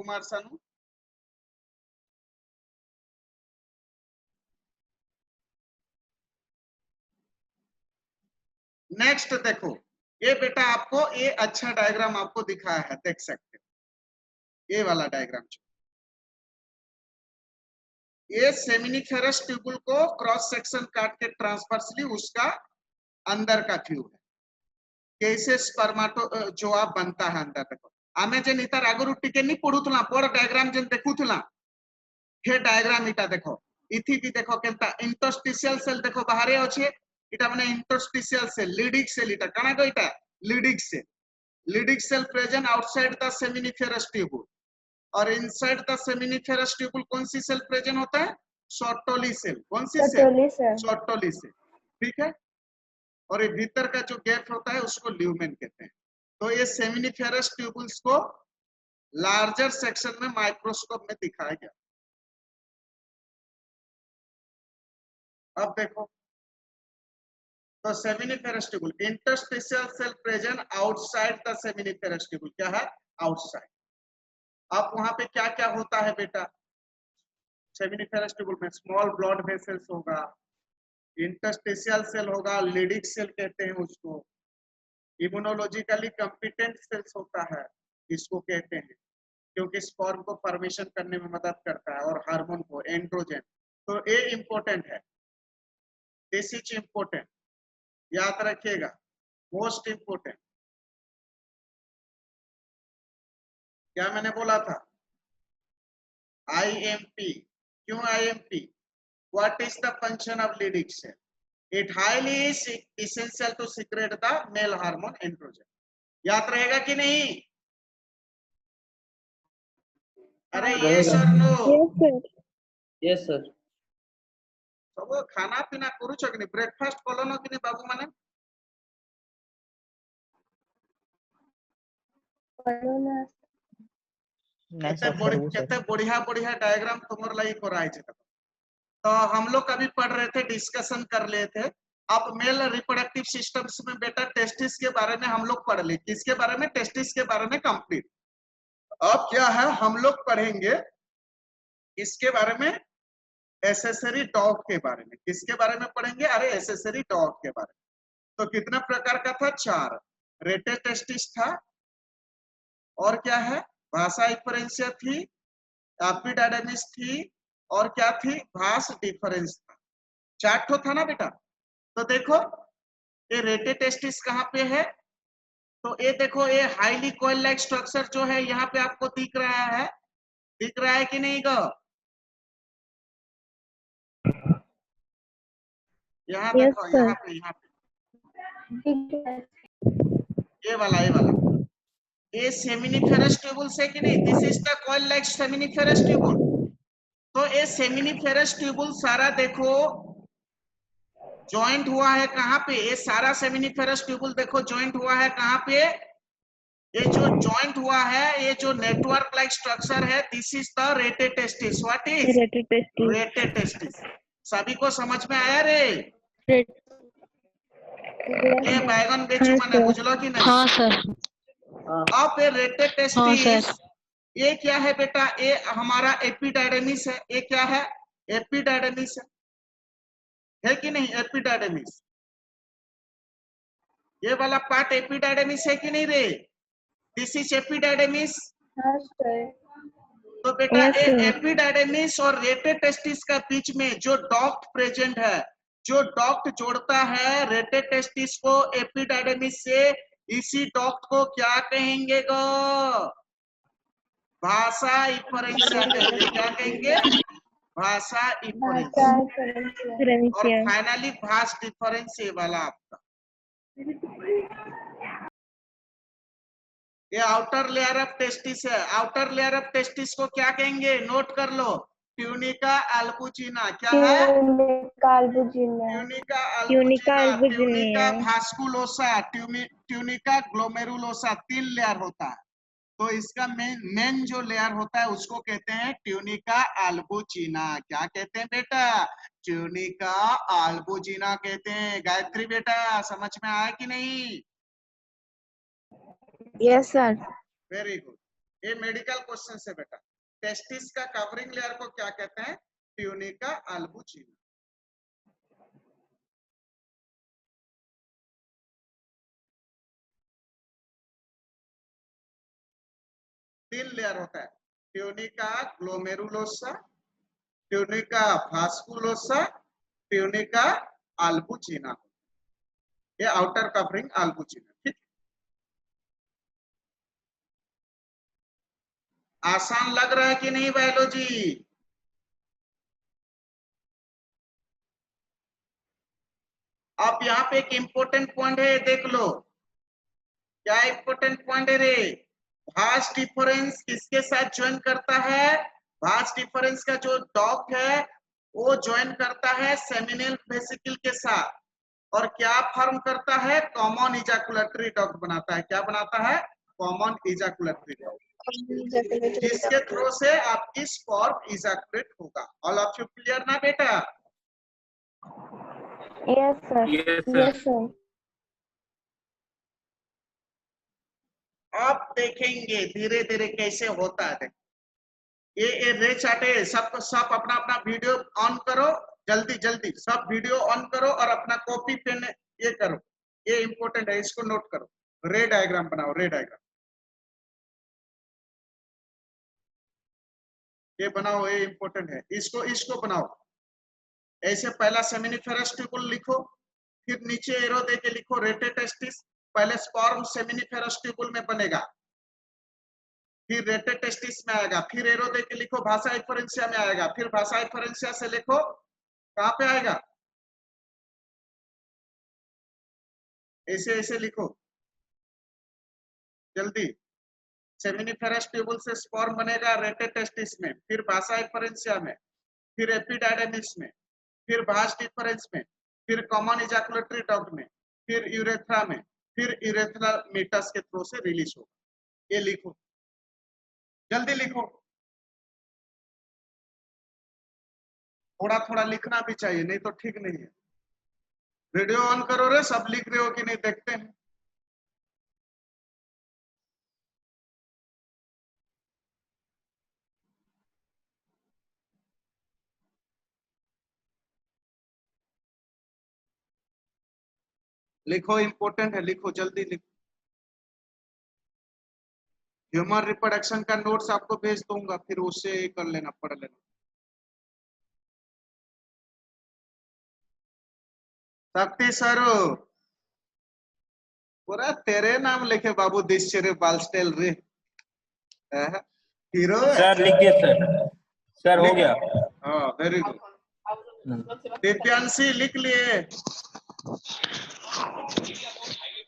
Kumar Sanu. Next देखो, ये बेटा आपको ये अच्छा डायग्राम आपको दिखाया है, देख सकते हैं ये वाला डायग्राम। ये सेमिनिफेरस ट्यूबुल को क्रॉस सेक्शन काट के ट्रांसवर्सली उसका अंदर का व्यू है, कैसे स्पर्माटो जो आप बनता है अंदर। देखो आमे जे नितार आगुरु टिके नहीं पढुथला पर डायग्राम जे देखुथला हे डायग्राम इटा देखो इथि भी देखो केनता इंटरस्टिशियल सेल देखो बाहरे अछि, इटा माने इंटरस्टिशियल सेल लीडिंग सेल इटा काना को इटा leading cell present outside the seminiferous tubule और इनसाइड द सेमिनिफेरस ट्यूबुल कौन सी सेल प्रेजेंट होता है? सर्टोली सेल। कौन सी सेल? Sertoli cell. ठीक है, और ये भीतर का जो गैप होता है उसको ल्यूमेन कहते हैं। तो ये सेमिनिफेरस ट्यूबुल्स को लार्जर सेक्शन में माइक्रोस्कोप में दिखाया गया। अब देखो तो seminiferous tubule interstitial cell present outside the seminiferous tubule, क्या है? आउटसाइड। अब वहां पे क्या क्या होता है बेटा? सेमिनिफेरस ट्यूबुल में स्मॉल ब्लड वेसल्स होगा, इंटरस्टिशियल सेल होगा, लीडिंग सेल कहते हैं उसको, इम्यूनोलॉजिकली कंपिटेंट सेल्स होता है इसको कहते हैं, क्योंकि स्पर्म को फॉर्मेशन करने में मदद करता है और हार्मोन को, एंड्रोजन। तो ये इंपॉर्टेंट है, दिस इज इंपॉर्टेंट, याद रखिएगा, मोस्ट इंपॉर्टेंट। क्या मैंने बोला था? IMP। क्यों IMP? What is the function of leading cell? It highly is essential to secrete the male hormone androgen। याद रहेगा कि नहीं? अरे yes or no? Yes sir। सब खाना पीना करूछ कि नहीं? ब्रेकफास्ट कलन कि नहीं बाबू माने? केते बढ़िया बढ़िया डायग्राम तुमर लाई कराई छे। तो हम लोग अभी पढ़ रहे थे, डिस्कशन कर रहे थे। अब मेल रिप्रोडक्टिव सिस्टम्स में बेटा टेस्टिस के बारे में हम लोग पढ़ ले। किसके बारे में? टेस्टिस के बारे में कंप्लीट। अब क्या है, हम लोग पढ़ेंगे इसके बारे में, एसेसरी डॉग के बारे में। किसके बारे में पढ़ेंगे? अरे एसेसरी डॉग के बारे में। तो कितना प्रकार का था? 4। रेटे टेस्टिस था, और क्या है? भाषा डिफरेंशिया थी, एपिडाइडमिस थी, और क्या थी? भास डिफरेंस था। 4 ठो था ना बेटा। तो देखो ये रेटे टेस्टिस कहाँ पे है? तो ये देखो, ये हाईली कॉइल लाइक स्ट्रक्चर जो है यहाँ पे आपको दिख रहा है, दिख रहा है कि नहीं गो? यहाँ देखो, यहाँ पे ये वाला ये सेमिनिफेरस ट्यूबुल से कि नहीं? This is the coil like seminiferous tubule. तो ये सेमिनिफेरस ट्यूबुल सारा देखो जॉइंट हुआ है कहाँ पे? ये सारा सेमिनिफेरस ट्यूबुल देखो जॉइंट हुआ है कहाँ पे? ये जो जॉइंट हुआ है, ये जो नेटवर्क लाइक स्ट्रक्चर है, this is the rate testis. What is rate testis? सभी को समझ में आया रे? ये बैगन बेचू माने बुझलो कि नहीं? हाँ सर। अब ये रेटे टेस्टिस ये क्या है बेटा? ये हमारा एपिडाइडमिस है। ये क्या है? एपिडाइडमिस है कि नहीं? एपिडाइडमिस, ये वाला पार्ट एपिडाइडमिस है कि नहीं रे? This is epididymis. तो बेटा एपिडाइडमिस और रेटे टेस्टिस का बीच में जो डॉक्ट प्रेजेंट है, जो डॉक्ट जोड़ता है रेटे टेस्टिस को एपिडाइडमिस से, इसी डॉक्ट को क्या कहेंगे गो? भाषा इफरेंशिया कहेंगे। क्या कहेंगे? भाषा इफरेंशिया। और फाइनली भाष डिफरेंस ये वाला आपका, ये आउटर लेयर ऑफ टेस्टिस है। आउटर लेयर ऑफ टेस्टिस को क्या कहेंगे? नोट कर लो, ट्यूनिका अल्बुजिना। क्या है? Tunica albuginea, tunica vasculosa, tunica glomerulosa. 3 layer होता है। तो इसका मेन जो लेयर होता है उसको कहते हैं ट्यूनिका अल्बुजिना। क्या कहते हैं बेटा? ट्यूनिका अल्बुजिना कहते हैं। गायत्री बेटा समझ में आया कि नहीं? Yes sir. Very good. ये मेडिकल क्वेश्चन से बेटा। टेस्टिस का कवरिंग लेयर को क्या कहते हैं? ट्यूनिका अल्बुजिना। तीन लेयर होता है, ट्यूनिका ग्लोमेरुलोसा, ट्यूनिका वास्कुलोसा, ट्यूनिका अल्बुजिना। ये आउटर कवरिंग अल्बुजिना। ठीक, आसान लग रहा है कि नहीं बायोलॉजी? अब यहाँ पे एक इंपॉर्टेंट पॉइंट है, देख लो। क्या इंपॉर्टेंट पॉइंट है रे? भास डिफरेंस किसके साथ ज्वाइन करता है? भास डिफरेंस का जो डॉक है वो ज्वाइन करता है सेमिनल वेसिकल के साथ, और क्या फॉर्म करता है? कॉमन इजैकुलेटरी डक्ट बनाता है। क्या बनाता है? कॉमन इजैकुलेटरी डक्ट, जिसके थ्रू से आपकी स्पर्म इजैकुलेट होगा। ऑल ऑफ यू क्लियर ना बेटा? Yes, sir. Yes, sir. Yes, sir. अब देखेंगे धीरे धीरे कैसे होता है। ये रे चाटे सबको, सब अपना अपना वीडियो ऑन करो, जल्दी जल्दी सब वीडियो ऑन करो और अपना कॉपी पेन ये करो। ये इंपॉर्टेंट है, इसको नोट करो। रे डायग्राम बनाओ, रे डायग्राम ये बनाओ, ये इंपॉर्टेंट है। इसको इसको बनाओ ऐसे। पहला सेमिनिफेरस ट्यूबुल लिखो, फिर नीचे एरो दे के लिखो रेटे टेस्टिस। पहले स्पर्म सेमिनिफेरस ट्यूबुल में बनेगा, फिर रेटे टेस्टिस में आएगा, फिर एरो दे के लिखो भाषा इफरेंशिया में आएगा, फिर भाषा इफरेंशिया से लिखो कहां पे आएगा? ऐसे ऐसे लिखो जल्दी। सेमिनिफेरस ट्यूबुल से स्पर्म बनेगा रेटे टेस्टिस में, फिर भाषा इफरेंशिया में, फिर एपिडायडेमिस में, फिर भास डिफरेंस में, फिर कॉमन इजैकुलेटरी डक्ट में, फिर यूरेथ्रा में, फिर यूरेथ्रल मीटस के थ्रू से रिलीज होगा। ये लिखो, जल्दी लिखो। थोड़ा थोड़ा लिखना भी चाहिए, नहीं तो ठीक नहीं है। वीडियो ऑन करो रे, सब लिख रहे हो कि नहीं देखते हैं। लिखो, इंपॉर्टेंट है, लिखो जल्दी लिखो। ह्यूमन रिप्रोडक्शन का नोट्स आपको भेज दूंगा, फिर उससे कर लेना, पढ़ लेना। शक्ति सर पूरा तेरे नाम लिखे बाबू, दिश्चर्य बालस्टेल रे हीरो। सर लिख दिया सर। सर हो गया। हाँ वेरी गुड। दिव्यांशी लिख लिए?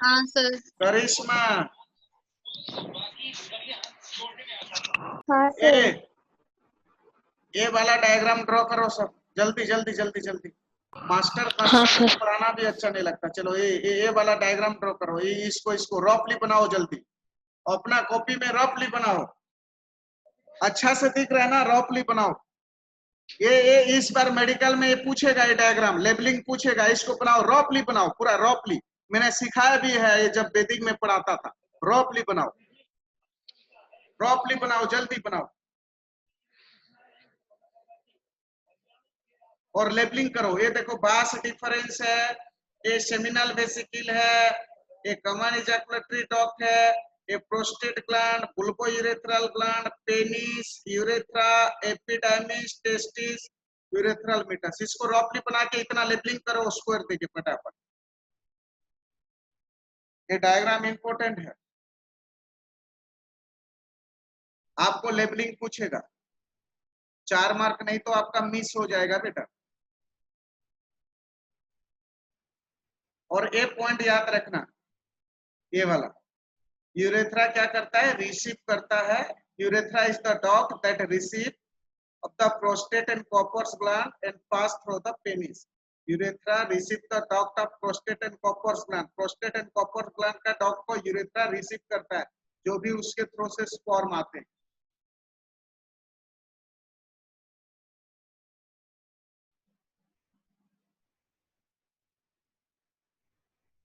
हाँ सर। करिश्मा, हाँ सर। ये वाला डायग्राम ड्रॉ करो सब, जल्दी जल्दी जल्दी जल्दी। मास्टर हाँ सर। पढ़ाना भी अच्छा नहीं लगता। चलो ये वाला डायग्राम ड्रॉ करो। ये इसको रफली बनाओ जल्दी, अपना कॉपी में रफली बनाओ। अच्छा से दिख रहा है ना? रफली बनाओ। ये इस बार मेडिकल में ये पूछेगा, ये डायग्राम लेबलिंग पूछेगा, इसको बनाओ, रफली बनाओ, पूरा रफली। मैंने सिखाया भी है ये जब वैदिक में पढ़ाता था। रफली बनाओ, रफली बनाओ, जल्दी बनाओ और लेबलिंग करो। ये देखो बास डिफरेंस है, ये सेमिनल वेसिकल है, ये कॉमन इजैकुलेटरी डक्ट है, ये prostate gland, bulbourethral gland, penis, urethra, epidermis, testis, urethral meatus. इसको रफली बना के इतना लेबलिंग करो स्क्वायर देके फटाफट। ये डायग्राम इंपॉर्टेंट है, आपको लेबलिंग पूछेगा। 4 मार्क नहीं तो आपका मिस हो जाएगा बेटा। और एक पॉइंट याद रखना, ये वाला यूरेथ्रा क्या करता है? रिसीव करता है। Urethra is the duct that receive of the prostate and Cowper's gland and pass through the penis. Urethra receive the duct of prostate and Cowper's gland. Prostate and Cowper's gland का duct को urethra receive करता है, जो भी उसके through से sperm आते हैं।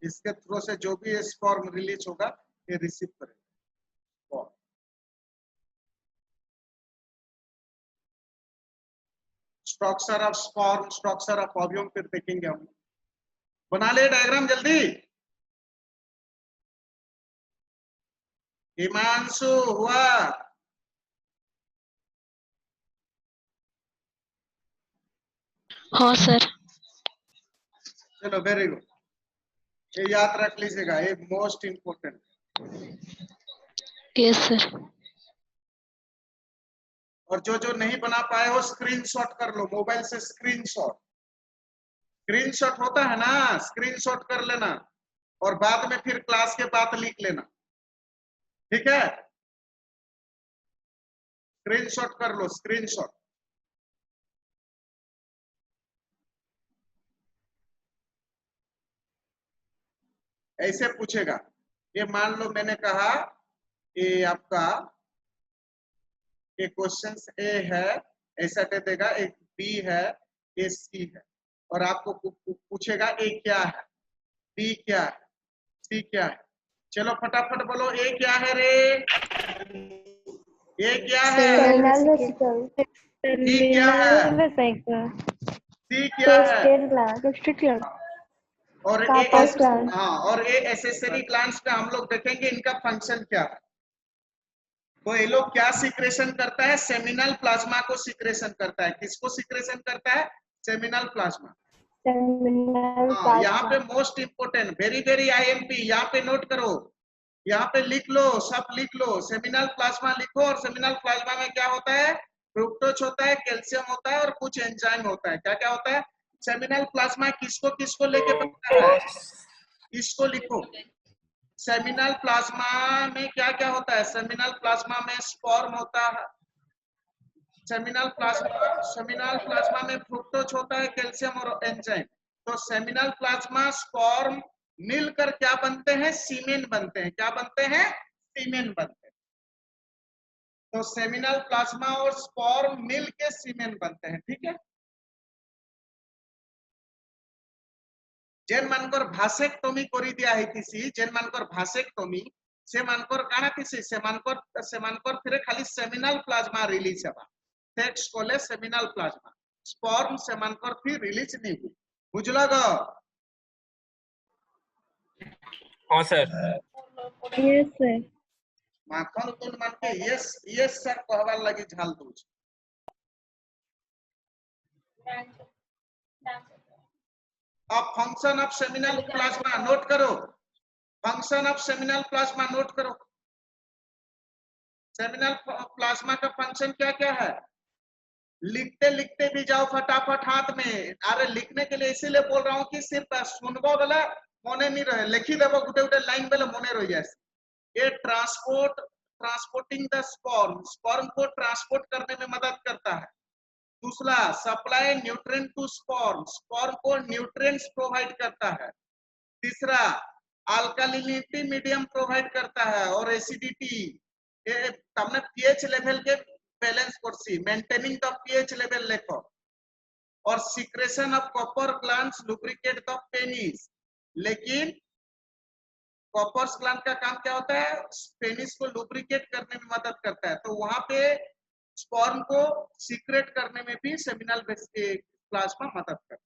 इसके थ्रू से जो भी स्पर्म रिलीज होगा ये रिसीव करेगा। Structure of sperm, structure of ovum फिर देखेंगे हम। बना ले डायग्राम जल्दी। हिमांशु हुआ? हाँ सर। चलो वेरी गुड, ये याद रख लीजिएगा, ये मोस्ट इंपोर्टेंट। Yes sir. और जो नहीं बना पाए हो स्क्रीनशॉट कर लो मोबाइल से, स्क्रीनशॉट होता है ना, स्क्रीनशॉट कर लेना और बाद में फिर क्लास के बाद लिख लेना, ठीक है? स्क्रीनशॉट कर लो, स्क्रीनशॉट। ऐसे पूछेगा, ये मान लो मैंने कहा कि आपका एक क्वेश्चन ए है, ऐसा दे देगा, एक बी है, एक सी है, और आपको पूछेगा ए क्या है, बी क्या है, सी क्या है। चलो फटाफट बोलो, ए क्या है रे? ए क्या है? बी क्या है? सी क्या है? और ए हाँ, और ए एसेसरी ग्लैंड्स पे हम लोग देखेंगे इनका फंक्शन क्या है। तो ये लोग क्या सीक्रेशन करता है? सेमिनल प्लाज्मा को सीक्रेशन करता है। किसको सीक्रेशन करता है? Seminal plasma. हाँ, यहाँ पे most important, very very IMP, यहाँ पे नोट करो, यहाँ पे लिख लो, सब लिख लो, सेमिनल प्लाज्मा लिखो। और सेमिनल प्लाज्मा में क्या होता है? फ्रुक्टोज होता है, कैल्शियम होता है और कुछ एंजाइम होता है। क्या क्या होता है? सेमिनल प्लाज्मा किसको किसको लेके बनता है? इसको लिखो। सेमिनल प्लाज्मा में क्या क्या होता है? सेमिनल प्लाज्मा में स्पर्म होता है, सेमिनल प्लाज्मा में फ्रुक्टोज होता है, कैल्शियम और एंजाइम। तो सेमिनल प्लाज्मा स्पर्म मिलकर क्या बनते हैं? सीमेन बनते हैं। क्या बनते हैं? सीमेन बनते हैं। तो सेमिनल प्लाज्मा और स्पर्म मिल के सीमेन बनते हैं, ठीक है? जेन मानकर भासेक्टोमी करी दिया है, जेन मानकर भासेक्टोमी से मानकर काना थी, से मानकर फिर खाली सेमिनल प्लाज्मा रिलीज है, सेक्स कोले सेमिनल प्लाज्मा, स्पर्म से मानकर फिर रिलीज नहीं हुई। बुझल ग? हाँ सर। Yes sir. माखन तुन मान के यस यस सर कहवार लगी झाल दूज। अब function of seminal plasma note करो, function of seminal plasma note करो। सेमिनल प्लाज्मा का फंक्शन क्या क्या है? लिखते लिखते भी जाओ फटाफट हाथ में। अरे लिखने के लिए इसीलिए बोल रहा हूँ कि सिर्फ सुनबो वाला मने नहीं रहे, लिखी देवो गुटे गुटे लाइन बेले मने रह जाए। ये ट्रांसपोर्टिंग द स्पर्म, स्पर्म को ट्रांसपोर्ट करने में मदद करता है। दूसरा, supply nutrient to sperm, sperm को न्यूट्रिएंट्स प्रोवाइड करता है। तीसरा, अल्कालिनिटी मीडियम प्रोवाइड करता है और एसिडिटी, ये तमने पीएच लेवल के बैलेंस करसी, मेंटेनिंग द पीएच लेवल लेखो। और secretion of copper glands lubricate the penis. लेकिन कॉपर ग्लैंड का काम क्या होता है? पेनिस को लुब्रिकेट करने में मदद करता है। तो वहां पे स्पर्म को सीक्रेट करने में भी सेमिनल प्लाज्मा मदद करता है।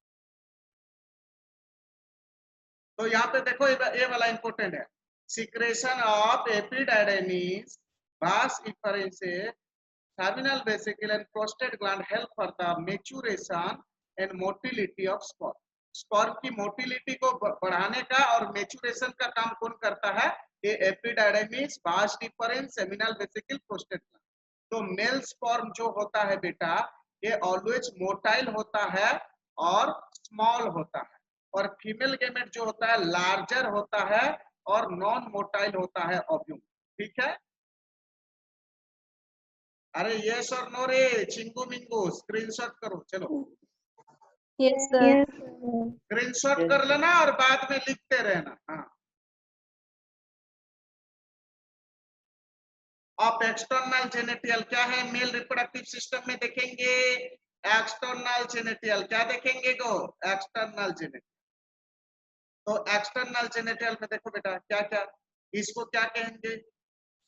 तो यहाँ पे देखो ये वाला इंपोर्टेंट है, secretion of epididymis vas efferences seminal vesicle and prostate gland help for the maturation and motility of sperm। Sperm की मोटिलिटी को बढ़ाने का और मेचुरेशन का काम कौन करता है? ये एपिडाइडेमिस, vas efferens, seminal vesicle, prostate gland। तो मेल स्पर्म जो होता है बेटा, ये ऑलवेज मोटाइल होता है और स्मॉल होता है, और फीमेल गेमेट जो होता है लार्जर होता है और नॉन मोटाइल होता है ओव्यूम, ठीक है? अरे यस और नो रे, चिंगू मिंगू, स्क्रीनशॉट करो। चलो यस सर। स्क्रीनशॉट कर लेना और बाद में लिखते रहना। हाँ, आप एक्सटर्नल जेनेटियल क्या है? मेल रिप्रोडक्टिव सिस्टम में देखेंगे एक्सटर्नल जेनेटियल। क्या देखेंगे गो? एक्सटर्नल जेनेटियल। तो एक्सटर्नल जेनेटियल में देखो बेटा क्या क्या, इसको क्या कहेंगे?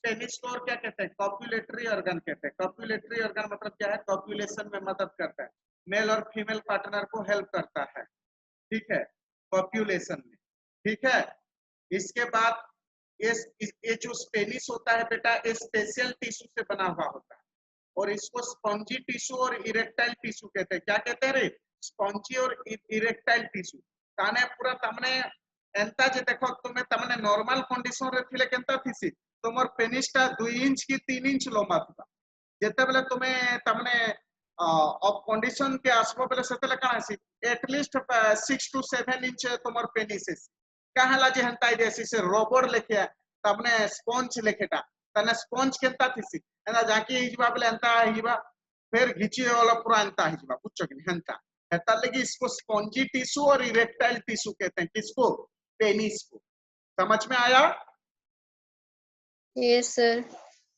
पेनिस को और क्या कहते हैं? कॉपुलेटरी ऑर्गन कहते हैं। कॉपुलेटरी ऑर्गन मतलब क्या है? कॉपुलेशन में मदद करता है। मेल और फीमेल पार्टनर को हेल्प करता है, ठीक है, पॉपुलेशन में, ठीक है। इसके बाद ये जो पेनिस होता है बेटा, ये स्पेशल टिश्यू से बना हुआ होता है और इसको स्पॉन्जी टिश्यू और इरेक्टाइल टिश्यू कहते हैं। क्या कहते हैं रे? स्पॉन्जी और इरेक्टाइल टिश्यू। ताने पूरा तमने एंता जे देखो तुम्हें तमने नॉर्मल कंडीशन रे थिले केंता थिसी तुमर पेनिसटा 2 इंच की 3 इंच लंबा था। जेते बेले तुम्हें तमने अब कंडीशन के आसबो बेले सेतेले का हसी एटलीस्ट 6 to 7 इंच तुमर पेनिस है। काहला जे हंता देसी से रोबोट लेखे तमने स्पॉन्ज लेखेटा तने स्पॉन्ज केंता थिसी एना जाकी हिजबा बेले एंता हिबा फिर घिची वाला पूरा एंता हिजबा बुझछो कि हंता हेता लगी इसको स्पॉन्जी टिश्यू और इरेक्टाइल टिश्यू कहते हैं। किसको? पेनिस को। समझ में आया? Yes, sir.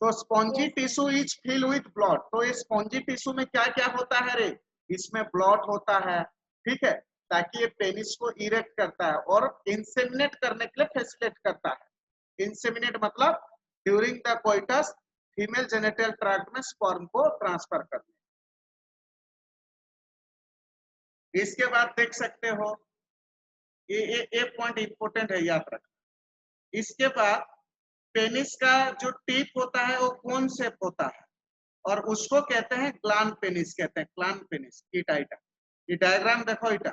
तो spongy tissue is fill with blood. तो ये स्पॉन्जी टिश्यू में क्या क्या होता है रे? इसमें ब्लड होता है, ठीक है, ताकि ये पेनिस को इरेक्ट करता है और इंसेमिनेट करने के लिए फैसिलिटेट करता है। इंसेमिनेट मतलब during the coitus female genital tract में स्पर्म को ट्रांसफर करने। इसके बाद देख सकते हो ये पॉइंट इंपॉर्टेंट है, याद रखना। इसके बाद पेनिस का जो टिप होता है वो कौन शेप होता है और उसको कहते हैं ग्लैंड पेनिस कहते हैं। ग्लैंड पेनिस इटा इटा ये डायग्राम देखो इटा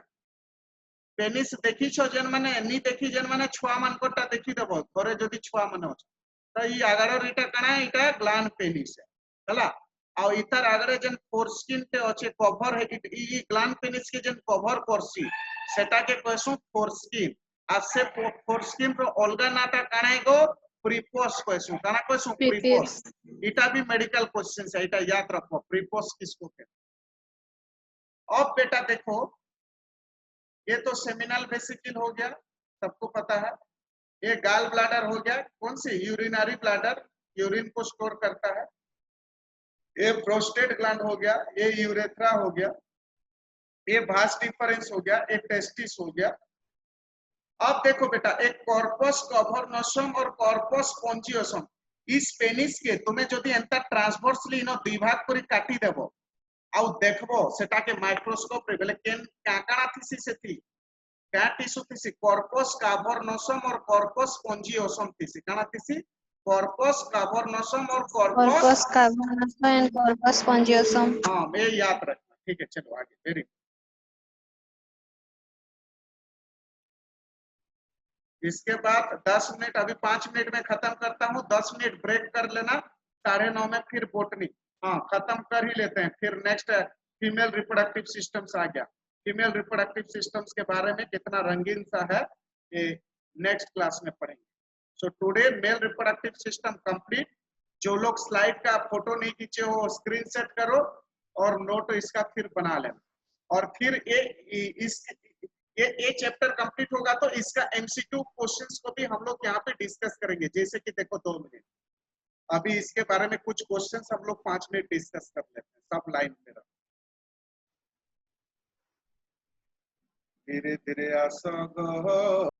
पेनिस देखी छो जन माने नी देखी जन माने छुआ मान कोटा देखी देबो घरे जदी छुआ माने हो तो ई आगड़ इटा कना इटा ग्लैंड पेनिस है हला आ इतर आगड़े जन फोरस्किन ते अछि कवर है ई ग्लैंड पेनिस के जन कवर करसी सेटा के कहसु फोरस्किन आ से फोरस्किन रो अलगा नाटा काना गो प्रीपोस कहसु काना कहसु प्रीपोस। इटा भी मेडिकल क्वेश्चन है, इटा याद रखो प्रीपोस किसको कहते। अब बेटा देखो ये तो सेमिनल वेसिकल हो गया, सबको पता है। ये गाल ब्लैडर हो गया, कौन सी? यूरिनरी ब्लैडर, यूरिन को स्टोर करता है। ये प्रोस्टेट ग्लैंड हो गया, ये यूरेथ्रा हो गया, ये वास डिफरेंस हो गया, ये टेस्टिस हो गया। अब देखो बेटा एक कॉर्पस कवर्नोसम और कॉर्पस स्पॉन्जियोसम इस पेनिस के तुम्हें जदि एंता ट्रांसवर्सली इन दुई भाग करी काटी देबो आउ देखबो सेटा के माइक्रोस्कोप रे बेले केन काकाना थिसी सेथि क्या टिश्यू थिसी कॉर्पस कावर्नोसम और कॉर्पस स्पॉन्जियोसम थिसी काना थिसी कॉर्पस कावर्नोसम और Corpus cavernosa and corpus spongiosum. हाँ मैं याद रखना, ठीक है। चलो आगे वेरी। इसके बाद 10 मिनट, अभी 5 मिनट में खत्म करता हूँ, 10 मिनट ब्रेक कर लेना, 9:30 में फिर बोटनी हाँ खत्म कर ही लेते हैं। फिर नेक्स्ट फीमेल रिप्रोडक्टिव सिस्टम्स आ गया। फीमेल रिप्रोडक्टिव सिस्टम्स के बारे में कितना रंगीन सा है ये नेक्स्ट क्लास में पढ़ेंगे। So today male reproductive system complete. जो लोग स्लाइड का फोटो नहीं खींचे हो स्क्रीनशॉट करो और नोट इसका फिर बना लेना। और फिर ये चैप्टर कंप्लीट होगा तो इसका एमसीक्यू क्वेश्चंस को भी हम लोग यहाँ पे डिस्कस करेंगे। जैसे कि देखो 2 मिनट अभी इसके बारे में कुछ क्वेश्चंस हम लोग 5 मिनट डिस्कस कर लेते हैं। सब लाइन में रहो, धीरे धीरे आसो गो।